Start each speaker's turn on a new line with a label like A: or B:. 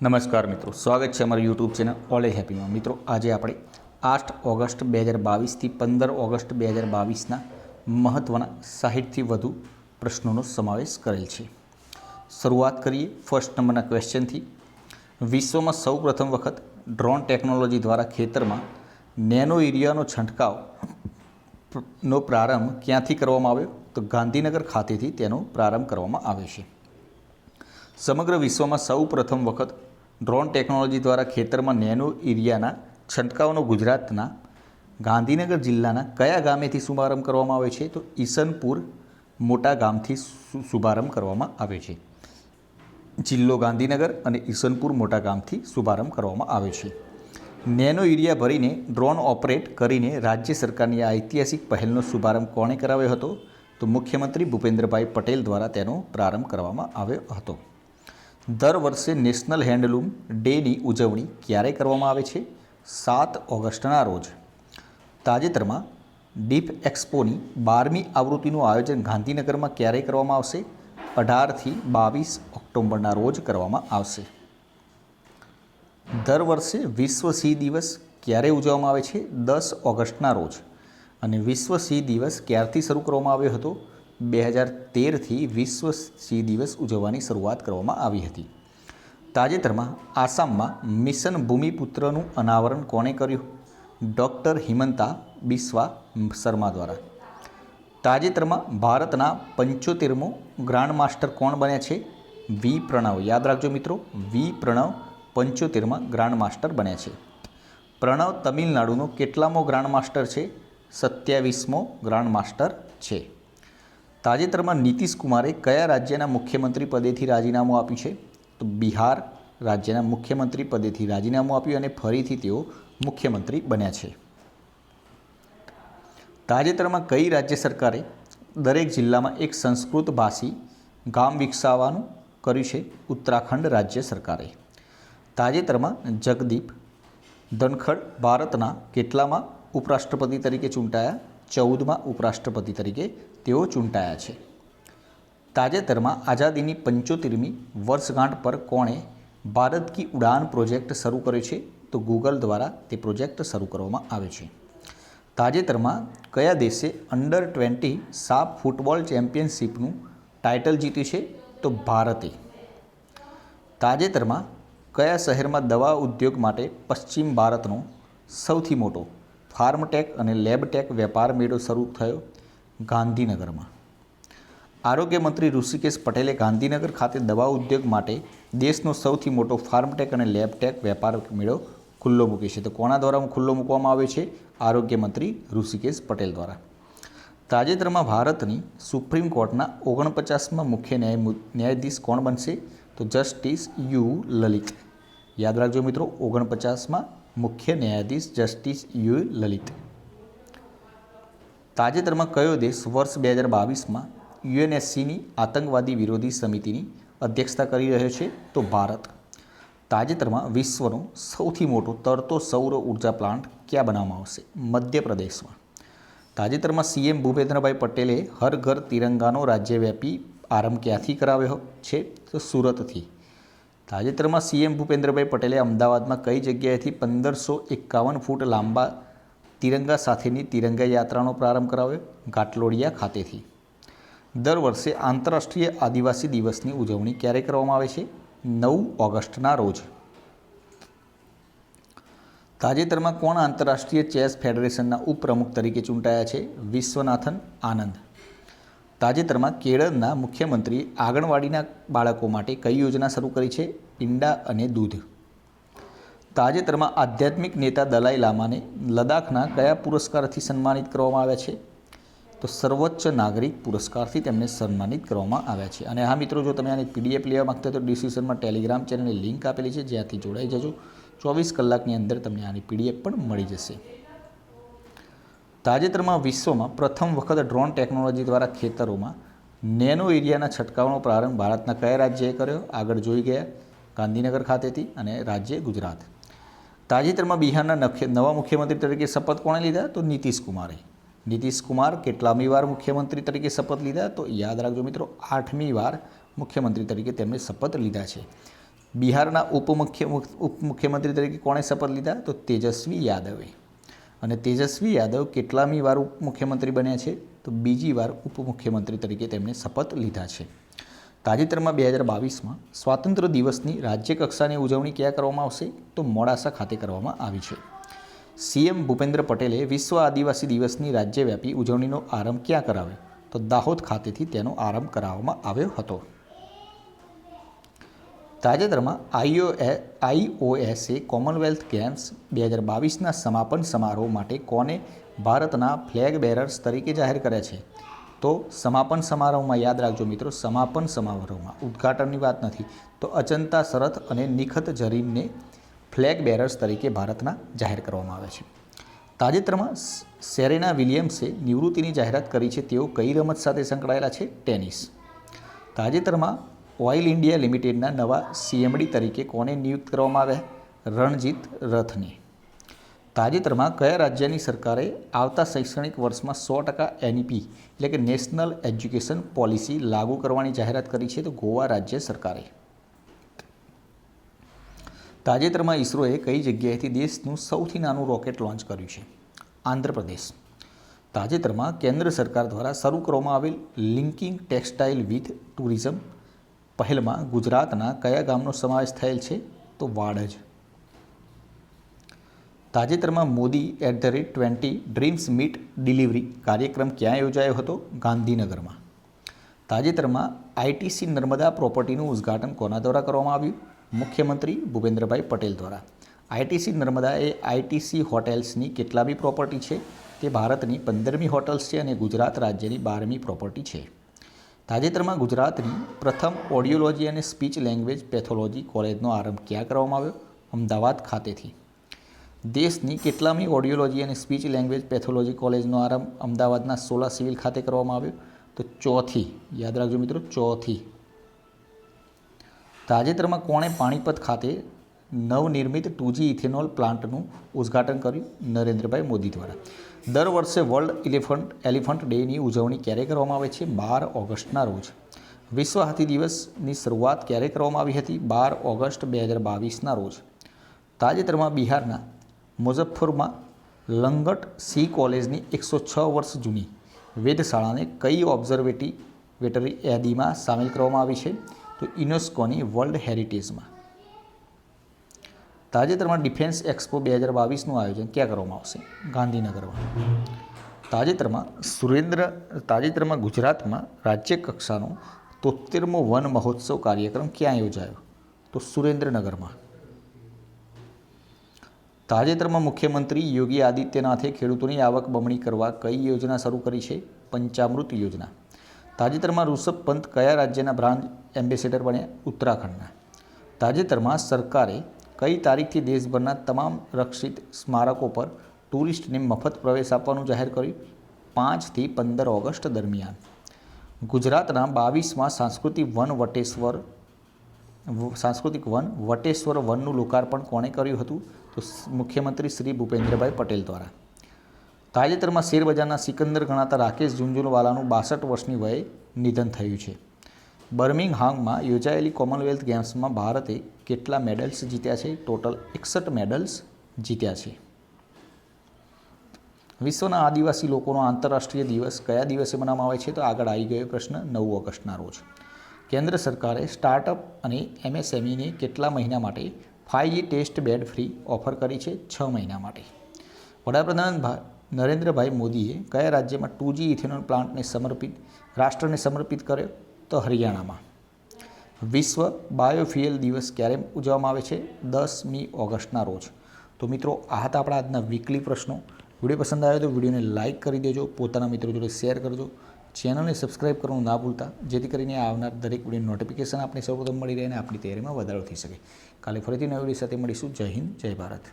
A: નમસ્કાર મિત્રો, સ્વાગત છે અમારી યુટ્યુબ ચેનલ ઓલેજ હેપીમાં. મિત્રો, આજે આપણે 8 ઓગસ્ટ 2022થી 15 ઓગસ્ટ 2022ના મહત્ત્વના 60થી વધુ પ્રશ્નોનો સમાવેશ કરેલ છે. શરૂઆત કરીએ ફર્સ્ટ નંબરના ક્વેશ્ચનથી. વિશ્વમાં સૌપ્રથમ વખત ડ્રોન ટેકનોલોજી દ્વારા ખેતરમાં નેનો યુરિયાનો છંટકાવનો પ્રારંભ ક્યાંથી કરવામાં આવ્યો? તો ગાંધીનગર ખાતેથી તેનો પ્રારંભ કરવામાં આવ્યો છે. સમગ્ર વિશ્વમાં સૌ પ્રથમ વખત ડ્રોન ટેકનોલોજી દ્વારા ખેતરમાં નેનો યુરિયાના છંટકાવનો ગુજરાતના ગાંધીનગર જિલ્લાના કયા ગામેથી શુભારંભ કરવામાં આવે છે? તો ઈસનપુર મોટા ગામથી શુભારંભ કરવામાં આવે છે. જિલ્લો ગાંધીનગર અને ઈસનપુર મોટા ગામથી શુભારંભ કરવામાં આવે છે. નેનો યુરિયા ભરીને ડ્રોન ઓપરેટ કરીને રાજ્ય સરકારની આ ઐતિહાસિક પહેલનો શુભારંભ કોણે કરાવ્યો હતો? તો મુખ્યમંત્રી ભૂપેન્દ્રભાઈ પટેલ દ્વારા તેનો પ્રારંભ કરવામાં આવ્યો હતો. દર વર્ષે નેશનલ હેન્ડલૂમ ડેની ઉજવણી ક્યારે કરવામાં આવે છે? 7 ઓગસ્ટના રોજ. તાજેતરમાં ડીપ એક્સપોની 12મી આવૃત્તિનું આયોજન ગાંધીનગરમાં ક્યારે કરવામાં આવશે? 18થી 22 ઓક્ટોબરના રોજ કરવામાં આવશે. દર વર્ષે વિશ્વ સિંહ દિવસ ક્યારે ઉજવવામાં આવે છે? 10 ઓગસ્ટના રોજ. અને વિશ્વ સિંહ દિવસ ક્યારથી શરૂ કરવામાં આવ્યો હતો? 2013થી વિશ્વ સિંહ દિવસ ઉજવવાની શરૂઆત કરવામાં આવી હતી. તાજેતરમાં આસામમાં મિશન ભૂમિપુત્રનું અનાવરણ કોણે કર્યું? ડૉક્ટર હિમંતા બિસ્વા શર્મા દ્વારા. તાજેતરમાં ભારતના 75મો ગ્રાન્ડ માસ્ટર કોણ બન્યા છે? વી પ્રણવ. યાદ રાખજો મિત્રો, વી પ્રણવ 75માં ગ્રાન્ડ માસ્ટર બન્યા છે. પ્રણવ તમિલનાડુનો કેટલામો ગ્રાન્ડ માસ્ટર છે? 27મો ગ્રાન્ડ માસ્ટર છે. તાજેતરમાં નીતિશ કુમારે કયા રાજ્યના મુખ્યમંત્રી પદેથી રાજીનામું આપ્યું છે? તો બિહાર રાજ્યના મુખ્યમંત્રી પદેથી રાજીનામું આપ્યું અને ફરીથી તેઓ મુખ્યમંત્રી બન્યા છે. તાજેતરમાં કઈ રાજ્ય સરકારે દરેક જિલ્લામાં એક સંસ્કૃત ભાષી ગામ વિકસાવવાનું કર્યું છે? ઉત્તરાખંડ રાજ્ય સરકારે. તાજેતરમાં જગદીપ ધનખડ ભારતના કેટલામાં ઉપરાષ્ટ્રપતિ તરીકે ચૂંટાયા? 14માં ઉપરાષ્ટ્રપતિ તરીકે તેઓ ચૂંટાયા છે. તાજેતરમાં આઝાદીની 75મી વર્ષગાંઠ પર કોણે ભારત કી ઉડાન પ્રોજેક્ટ શરૂ કર્યો છે? તો ગૂગલ દ્વારા તે પ્રોજેક્ટ શરૂ કરવામાં આવ્યો છે. તાજેતરમાં કયા દેશે અંડર-20 સાફ ફૂટબોલ ચેમ્પિયનશિપનું ટાઇટલ જીત્યું છે? તો ભારતે. તાજેતરમાં કયા શહેરમાં દવા ઉદ્યોગ માટે પશ્ચિમ ભારતનો સૌથી મોટો ફાર્મટેક અને લેબટેક વેપાર મેળો શરૂ થયો? ગાંધીનગરમાં. આરોગ્ય મંત્રી ઋષિકેશ પટેલે ગાંધીનગર ખાતે દવા ઉદ્યોગ માટે દેશનો સૌથી મોટો ફાર્મટેક અને લેબટેક વેપાર મેળો ખુલ્લો મૂક્યો છે. તો કોના દ્વારા ખુલ્લો મૂકવામાં આવ્યો છે? આરોગ્ય મંત્રી ઋષિકેશ પટેલ દ્વારા. તાજેતરમાં ભારતની સુપ્રીમ કોર્ટના 49માં મુખ્ય ન્યાયાધીશ કોણ બનશે? તો જસ્ટિસ યુ લલિત. યાદ રાખજો મિત્રો, 49માં મુખ્ય ન્યાયાધીશ જસ્ટિસ યુ લલિત. તાજેતરમાં કયો દેશ વર્ષ 2022માં યુએનએસસીની આતંકવાદી વિરોધી સમિતિની અધ્યક્ષતા કરી રહ્યો છે? તો ભારત. તાજેતરમાં વિશ્વનો સૌથી મોટો તરતો સૌર ઉર્જા પ્લાન્ટ ક્યાં બનાવવામાં આવશે? મધ્યપ્રદેશમાં. તાજેતરમાં સીએમ ભૂપેન્દ્રભાઈ પટેલે હર ઘર તિરંગાનો રાજ્યવ્યાપી આરંભ ક્યાંથી કરાવ્યો છે? તો સુરતથી. તાજેતરમાં સીએમ ભૂપેન્દ્રભાઈ પટેલે અમદાવાદમાં કઈ જગ્યાએથી 1551 ફૂટ લાંબા તિરંગા સાથેની તિરંગા યાત્રાનો પ્રારંભ કરાવ્યો? ઘાટલોડિયા ખાતેથી. દર વર્ષે આંતરરાષ્ટ્રીય આદિવાસી દિવસની ઉજવણી ક્યારે કરવામાં આવે છે? 9 ઓગસ્ટના રોજ. તાજેતરમાં કોણ આંતરરાષ્ટ્રીય ચેસ ફેડરેશનના ઉપપ્રમુખ તરીકે ચૂંટાયા છે? વિશ્વનાથન આનંદ. તાજેતરમાં કેરળના મુખ્યમંત્રીએ આંગણવાડીના બાળકો માટે કઈ યોજના શરૂ કરી છે? ઈંડા અને દૂધ. તાજેતરમાં આધ્યાત્મિક નેતા દલાઈ લામાને લદ્દાખના કયા પુરસ્કારથી સન્માનિત કરવામાં આવ્યા છે? તો સર્વોચ્ચ નાગરિક પુરસ્કારથી તેમને સન્માનિત કરવામાં આવ્યા છે. અને હા મિત્રો, જો તમે આની પીડીએફ લેવા માગતા તો ડિસ્ક્રિપ્શનમાં ટેલિગ્રામ ચેનલની લિંક આપેલી છે, જ્યાંથી જોડાઈ જજો. 24 કલાકની અંદર તમને આની પીડીએફ પણ મળી જશે. તાજેતરમાં વિશ્વમાં પ્રથમ વખત ડ્રોન ટેકનોલોજી દ્વારા ખેતરોમાં નેનો યુરિયાના છંટકાવનો પ્રારંભ ભારતના કયા રાજ્યએ કર્યો? આગળ જોઈ ગયા, ગાંધીનગર ખાતેથી. અને રાજ્ય ગુજરાત. તાજેતરમાં બિહારના નવા મુખ્યમંત્રી તરીકે શપથ કોણે લીધા? તો નીતિશ કુમારે. નીતિશ કુમાર કેટલામી વાર મુખ્યમંત્રી તરીકે શપથ લીધા? તો યાદ રાખજો મિત્રો, 8મી વાર મુખ્યમંત્રી તરીકે તેમણે શપથ લીધા છે. બિહારના ઉપમુખ્યમંત્રી તરીકે કોણે શપથ લીધા? તો તેજસ્વી યાદવે. અને તેજસ્વી યાદવ કેટલામી વાર ઉપમુખ્યમંત્રી બન્યા છે? તો બીજી વાર ઉપમુખ્યમંત્રી તરીકે તેમણે શપથ લીધા છે. તાજેતરમાં 2022માં સ્વાતંત્ર્ય દિવસની રાજ્ય કક્ષાની ઉજવણી ક્યાં કરવામાં આવશે? તો મોડાસા ખાતે કરવામાં આવી છે. સીએમ ભૂપેન્દ્ર પટેલે વિશ્વ આદિવાસી દિવસની રાજ્યવ્યાપી ઉજવણીનો આરંભ ક્યાં કરાવ્યો? તો દાહોદ ખાતેથી તેનો આરંભ કરાવવામાં આવ્યો હતો. તાજેતરમાં આઈઓએસે કોમનવેલ્થ ગેમ્સ 2022ના સમાપન સમારોહ માટે કોને ભારતના ફ્લેગ બેરર્સ તરીકે જાહેર કર્યા છે? તો સમાપન સમારોહમાં યાદ રાખજો મિત્રો, સમાપન સમારોહમાં, ઉદ્ઘાટનની વાત નથી. તો અચંતા શરથ અને નિખત ઝરીનને ફ્લેગ બેરર્સ તરીકે ભારતના જાહેર કરવામાં આવે છે. તાજેતરમાં સેરેના વિલિયમ્સે નિવૃત્તિની જાહેરાત કરી છે. તેઓ કઈ રમત સાથે સંકળાયેલા છે? ટેનિસ. તાજેતરમાં ઓઇલ ઇન્ડિયા લિમિટેડના નવા સીએમડી તરીકે કોને નિયુક્ત કરવામાં આવ્યા? રણજીત રથને. તાજેતરમાં કયા રાજ્યની સરકારે આવતા શૈક્ષણિક વર્ષમાં 100% એનઈપી એટલે કે નેશનલ એજ્યુકેશન પોલિસી લાગુ કરવાની જાહેરાત કરી છે? તો ગોવા રાજ્ય સરકારે. તાજેતરમાં ઇસરોએ કઈ જગ્યાએથી દેશનું સૌથી નાનું રોકેટ લોન્ચ કર્યું છે? આંધ્રપ્રદેશ. તાજેતરમાં કેન્દ્ર સરકાર દ્વારા શરૂ કરવામાં આવેલ લિંકિંગ ટેક્સટાઇલ વિથ ટુરિઝમ પહેલમાં ગુજરાતના કયા ગામનો સમાવેશ થયેલ છે? તો વાડજ. તાજેતરમાં મોદી @20 ડ્રીમ્સ મીટ ડિલિવરી કાર્યક્રમ ક્યાં યોજાયો હતો? ગાંધીનગરમાં. તાજેતરમાં આઈટીસી નર્મદા પ્રોપર્ટીનું ઉદ્ઘાટન કોના દ્વારા કરવામાં આવ્યું? મુખ્યમંત્રી ભૂપેન્દ્રભાઈ પટેલ દ્વારા. આઈટીસી નર્મદા એ આઈટીસી હોટેલ્સની કેટલામી પ્રોપર્ટી છે? તે ભારતની 15મી હોટલ્સ છે અને ગુજરાત રાજ્યની 12મી પ્રોપર્ટી છે. તાજેતરમાં ગુજરાતની પ્રથમ ઓડિયોલોજી અને સ્પીચ લેંગ્વેજ પેથોલોજી કોલેજનો આરંભ ક્યાં કરવામાં આવ્યો? અમદાવાદ ખાતેથી. દેશની કેટલામી ઓડિયોલોજી અને સ્પીચ લેંગ્વેજ પેથોલોજી કોલેજનો આરંભ અમદાવાદના સોલા સિવિલ ખાતે કરવામાં આવ્યો? તો ચોથી. યાદ રાખજો મિત્રો, ચોથી. તાજેતરમાં કોણે પાણીપત ખાતે નવનિર્મિત 2G ઇથેનોલ પ્લાન્ટનું ઉદ્ઘાટન કર્યું? નરેન્દ્રભાઈ મોદી દ્વારા. દર વર્ષે વર્લ્ડ એલિફન્ટ ડેની ઉજવણી ક્યારે કરવામાં આવે છે? 12 ઓગસ્ટના રોજ. વિશ્વ હાથી દિવસની શરૂઆત ક્યારે કરવામાં આવી હતી? 12 ઓગસ્ટ 2022ના રોજ. તાજેતરમાં બિહારના મુઝફ્ફરમાં લંગટ સી કોલેજની 106 વર્ષ જૂની વેધશાળાને કઈ ઓબ્ઝર્વેટરી યાદીમાં સામેલ કરવામાં આવી છે? તો યુનેસ્કોની વર્લ્ડ હેરિટેજમાં. તાજેતરમાં ડિફેન્સ એક્સપો 2022નું આયોજન ક્યાં કરવામાં આવશે? ગાંધીનગરમાં. તાજેતરમાં ગુજરાતમાં રાજ્ય કક્ષાનો 73મો વન મહોત્સવ કાર્યક્રમ ક્યાં યોજાયો? તો સુરેન્દ્રનગરમાં. તાજેતરમાં મુખ્યમંત્રી યોગી આદિત્યનાથે ખેડૂતોની આવક બમણી કરવા કઈ યોજના શરૂ કરી છે? પંચામૃત યોજના. તાજેતરમાં ઋષભ પંત કયા રાજ્યના બ્રાન્ડ એમ્બેસેડર બન્યા? ઉત્તરાખંડના. તાજેતરમાં સરકારે કઈ તારીખથી દેશભરના તમામ રક્ષિત સ્મારકો પર ટુરિસ્ટને મફત પ્રવેશ આપવાનું જાહેર કર્યું? 5 થી 15 ઓગસ્ટ દરમિયાન. ગુજરાતના 22મા સાંસ્કૃતિક વન વટેશ્વર વનનું લોકાર્પણ કોણે કર્યું હતું? તો મુખ્યમંત્રી શ્રી ભૂપેન્દ્રભાઈ પટેલ દ્વારા. તાજેતરમાં શેરબજારના સિકંદર ગણાતા રાકેશ ઝુંઝુનવાલાનું 62 વર્ષની વયે નિધન થયું છે. બર્મિંગહામમાં યોજાયેલી કોમનવેલ્થ ગેમ્સમાં ભારતે કેટલા મેડલ્સ જીત્યા છે? ટોટલ 61 મેડલ્સ જીત્યા છે. વિશ્વના આદિવાસી લોકોનો આંતરરાષ્ટ્રીય દિવસ કયા દિવસે મનાવવામાં આવે છે? તો આગળ આવી ગયો પ્રશ્ન, 9 ઓગસ્ટના રોજ. કેન્દ્ર સરકારે સ્ટાર્ટઅપ અને એમએસએમઈને કેટલા મહિના માટે 5G test bed free offer કરી છે? 6 મહિના માટે. વડાપ્રધાન નરેન્દ્રભાઈ મોદીએ કયા રાજ્યમાં 2G ઇથેનોલ પ્લાન્ટને રાષ્ટ્રને સમર્પિત કર્યો? તો હરિયાણામાં. વિશ્વ બાયોફ્યુઅલ દિવસ ક્યારે ઉજવવામાં આવે છે? 10મી ઓગસ્ટના રોજ. તો મિત્રો, આ હતા આપણા આજના વીકલી પ્રશ્નો. વિડીયો પસંદ આવ્યો તો વિડીયોને લાઇક કરી દેજો, પોતાના મિત્રો જોડે શેર કરજો, ચેનલને સબસ્ક્રાઇબ કરવાનું ના ભૂલતા, જેથી કરીને આવનાર દરેક વિડીયો નોટિફિકેશન આપણે સૌપ્રથમ મળી રહે અને આપણી તૈયારીમાં વધારો થઈ શકે. કાલે ફરીથી નવા વિડીયો સાથે મળીશું. જય હિન્દ, જય ભારત.